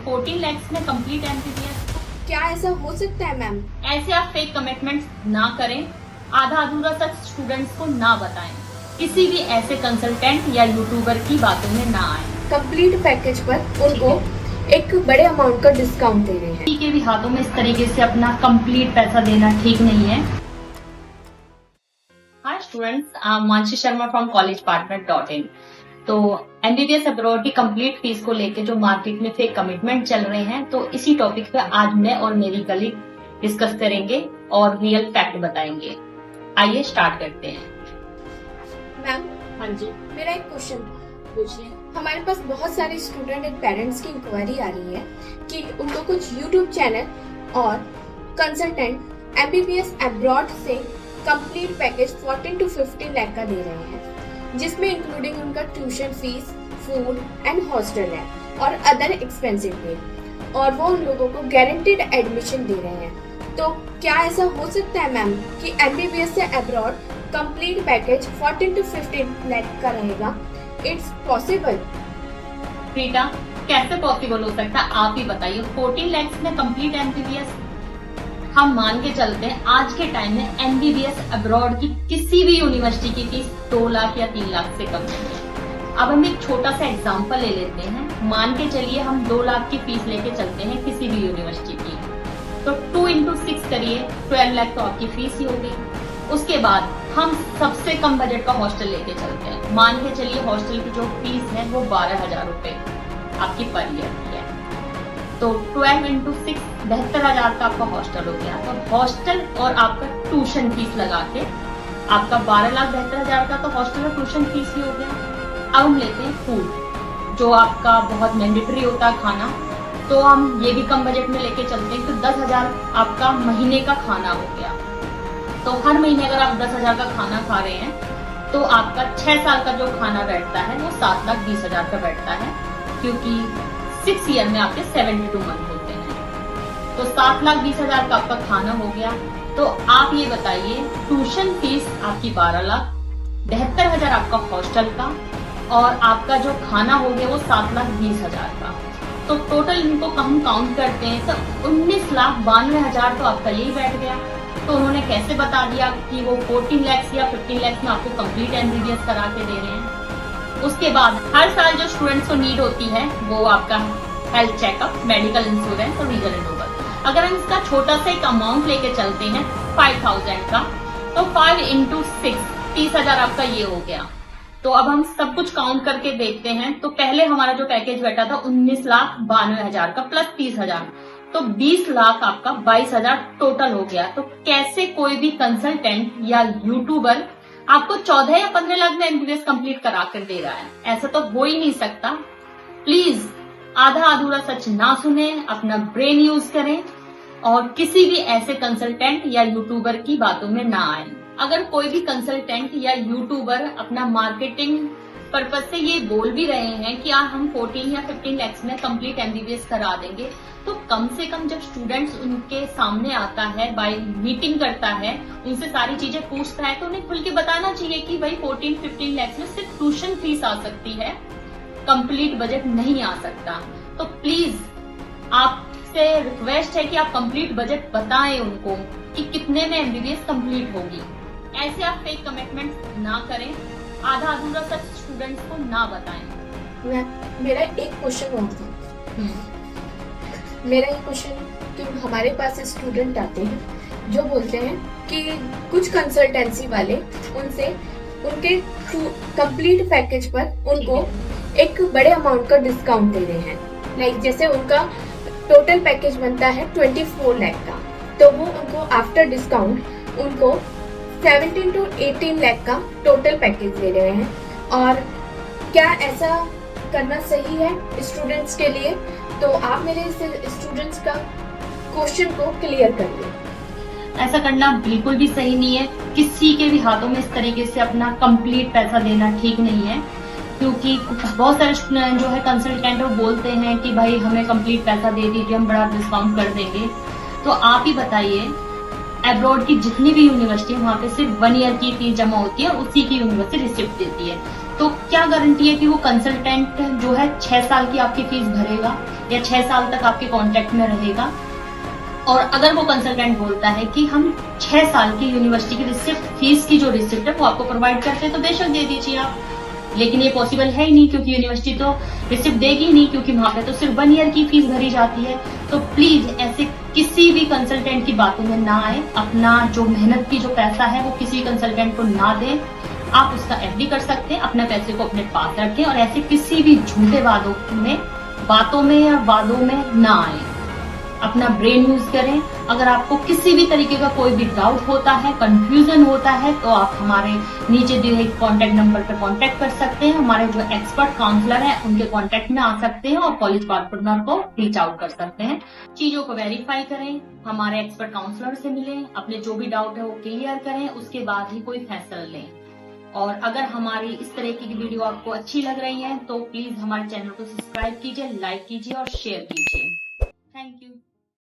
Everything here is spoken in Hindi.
14 lakhs में कंप्लीट MBBS। क्या ऐसा हो सकता है मैम? ऐसे आप फेक कमिटमेंट्स ना करें, आधा अधूरा सच स्टूडेंट्स को ना बताएं, किसी भी ऐसे कंसल्टेंट या यूट्यूबर की बातों में ना आए। कंप्लीट पैकेज पर उनको एक बड़े अमाउंट का डिस्काउंट दे रहे हैं। किसी के भी हाथों में इस तरीके से अपना कंप्लीट पैसा देना ठीक नहीं है। Hi students, I am Mansi Sharma from collegepartner.in। तो MBBS अब्रॉड की कंप्लीट फीस को लेके जो मार्केट में फेक कमिटमेंट चल रहे हैं, तो इसी टॉपिक पे आज मैं और मेरी कलीग डिस्कस करेंगे और रियल फैक्ट बताएंगे। आइए स्टार्ट करते हैं। मैम, हाँ जी, मेरा एक क्वेश्चन। पूछिए। हमारे पास बहुत सारे स्टूडेंट एंड पेरेंट्स की इंक्वायरी आ रही है कि उनको कुछ यूट्यूब चैनल और कंसल्टेंट MBBS अब्रॉड से कंप्लीट पैकेज 14 to 15 लाख का दे रहे हैं, जिसमें इंक्लूडिंग उनका tuition fees, food and hostel है और अदर एक्सपेंसिव भी, और वो उन लोगों को गारंटीड एडमिशन दे रहे हैं। तो क्या ऐसा हो सकता है मैम कि MBBS से abroad complete package 14 to 15 lakh का रहेगा? It's possible. बेटा, कैसे पॉसिबल हो सकता है, आप ही बताइए। 14 lakhs में कंप्लीट MBBS हम मान के चलते हैं आज के टाइम में MBBS अब्रॉड की किसी भी यूनिवर्सिटी की फीस 2 लाख या 3 लाख से कम नहीं है। अब हम एक छोटा सा एग्जांपल ले लेते हैं। मान के चलिए हम 2 लाख की फीस लेके चलते हैं किसी भी यूनिवर्सिटी की, तो 2 into 6 करिए, 12 लाख तो आपकी फीस ही होगी। उसके बाद हम सबसे कम बजट का हॉस्टल लेके चलते हैं। मान के चलिए हॉस्टल की जो फीस है वो 12,000 रुपए आपकी पर ईयर की है, तो 12 into 6 72,000 का आपका हॉस्टल हो गया। तो हॉस्टल और आपका ट्यूशन फीस लगा के आपका 12,72,000 का तो हॉस्टल और ट्यूशन फीस ही हो गया। अब हम लेते हैं फूड, जो आपका बहुत मैंडेटरी होता है खाना, तो हम ये भी कम बजट में लेके चलते हैं। तो 10,000 आपका महीने का खाना हो गया। तो हर महीने अगर आप 10,000 का खाना खा रहे हैं तो आपका 6 साल का जो खाना बैठता है वो 7,20,000 का बैठता है, क्योंकि 6 ईयर में आपके 72 मंथ होते हैं। तो 7,20,000 का आपका खाना हो गया। तो आप ये बताइए, ट्यूशन फीस आपकी 12 लाख, 72,000 आपका हॉस्टल का, और आपका जो खाना हो गया वो 7,20,000 का। तो टोटल इनको हम काउंट करते हैं तो 19,92,000 तो आपका यही बैठ गया। तो उन्होंने कैसे बता दिया कि वो 14 lakhs या 15 lakhs में आपको कंप्लीट MBBS करा के दे रहे हैं। उसके बाद हर साल जो स्टूडेंट्स को नीड होती है वो आपका हेल्थ चेकअप, मेडिकल इंश्योरेंस और वीजा रिन्यूअल। अगर हम इसका छोटा सा एक अमाउंट लेके चलते हैं 5,000 का, तो 5 into 6 30,000 आपका ये हो गया। तो अब हम सब कुछ काउंट करके देखते हैं। तो पहले हमारा जो पैकेज बैठा था 19,92,000 का प्लस 30,000, तो 20 लाख आपका 22,000 टोटल हो गया। तो कैसे कोई भी कंसल्टेंट या यूट्यूबर आपको 14 या 15 लाख में MBBS कंप्लीट करा कर दे रहा है? ऐसा तो हो ही नहीं सकता। प्लीज आधा अधूरा सच ना सुने, अपना ब्रेन यूज करें और किसी भी ऐसे कंसल्टेंट या यूट्यूबर की बातों में ना आए। अगर कोई भी कंसल्टेंट या यूट्यूबर अपना मार्केटिंग पर्पज से ये बोल भी रहे हैं कि हम 14 या 15 lakhs में कंप्लीट MBBS करा देंगे, तो कम से कम जब स्टूडेंट्स उनके सामने आता है, बाय मीटिंग करता है, उनसे सारी चीजें पूछता है, तो उन्हें खुल के बताना चाहिए कि भाई 14-15 lakhs में सिर्फ ट्यूशन फीस आ सकती है, कंप्लीट बजट नहीं आ सकता। तो प्लीज आपसे रिक्वेस्ट है कि आप कंप्लीट बजट बताएं उनको कि कितने में MBBS कंप्लीट होगी। ऐसे आप फेक कमिटमेंट ना करें, आधा अधूरा सच स्टूडेंट्स को ना बताएं। मेरा एक क्वेश्चन और था। मेरा एक क्वेश्चन कि हमारे पास स्टूडेंट आते हैं जो बोलते हैं कि कुछ कंसल्टेंसी वाले उनसे उनके कंप्लीट पैकेज पर उनको एक बड़े अमाउंट का डिस्काउंट दे रहे हैं। लाइक जैसे उनका टोटल पैकेज बनता है 24 लाख का, तो वो उनको आफ्टर डिस्काउंट उनको 17 to 18 लाख का टोटल पैकेज दे रहे हैं। और क्या ऐसा करना सही है स्टूडेंट्स के लिए? तो आप मेरे स्टूडेंट्स का क्वेश्चन को क्लियर कर दें। ऐसा करना बिल्कुल भी सही नहीं है। किसी के भी हाथों में इस तरीके से अपना कंप्लीट पैसा देना ठीक नहीं है, क्योंकि बहुत सारे जो है कंसल्टेंट वो बोलते हैं कि भाई हमें कंप्लीट पैसा दे दीजिए, हम बड़ा डिस्काउंट कर देंगे। तो आप ही बताइए, अब्रॉड की जितनी भी यूनिवर्सिटी है वहाँ पे सिर्फ 1 ईयर की फीस जमा होती है, उसी की यूनिवर्सिटी रिसिप्ट देती है। तो क्या गारंटी है कि वो कंसल्टेंट जो है 6 साल की आपकी फीस भरेगा? या 6 साल तक आपके कांटेक्ट में रहेगा। और अगर वो कंसल्टेंट बोलता है कि हम 6 साल की यूनिवर्सिटी की रिसिप्ट, फीस की जो रिसिप्ट है वो आपको प्रोवाइड करते हैं, तो बेशक दे दीजिए आप। लेकिन ये पॉसिबल है ही नहीं, क्योंकि यूनिवर्सिटी तो रिसिप्ट देगी ही नहीं, क्योंकि वहां पे तो सिर्फ 1 ईयर की फीस भरी जाती है। तो प्लीज ऐसे किसी भी कंसल्टेंट की बातों में ना आए। अपना जो मेहनत की जो पैसा है वो किसी कंसल्टेंट को ना दें। आप उसका एफडी कर सकते हैं, अपने पैसे को अपने पास रखें और ऐसे किसी भी झूठे बातों में या वादों में ना आए। अपना ब्रेन यूज करें। अगर आपको किसी भी तरीके का कोई भी डाउट होता है, कंफ्यूजन होता है, तो आप हमारे नीचे दिए गए कॉन्टेक्ट नंबर पर कॉन्टेक्ट कर सकते हैं। हमारे जो एक्सपर्ट काउंसलर हैं उनके कॉन्टेक्ट में आ सकते हैं और कॉलेज पार्टनर को रीच आउट कर सकते हैं। चीजों को वेरीफाई करें, हमारे एक्सपर्ट काउंसलर से मिलें, अपने जो भी डाउट है वो क्लियर करें, उसके बाद ही कोई फैसला लें। और अगर हमारी इस तरह की वीडियो आपको अच्छी लग रही है तो प्लीज हमारे चैनल को सब्सक्राइब कीजिए, लाइक कीजिए और शेयर कीजिए। Thank you.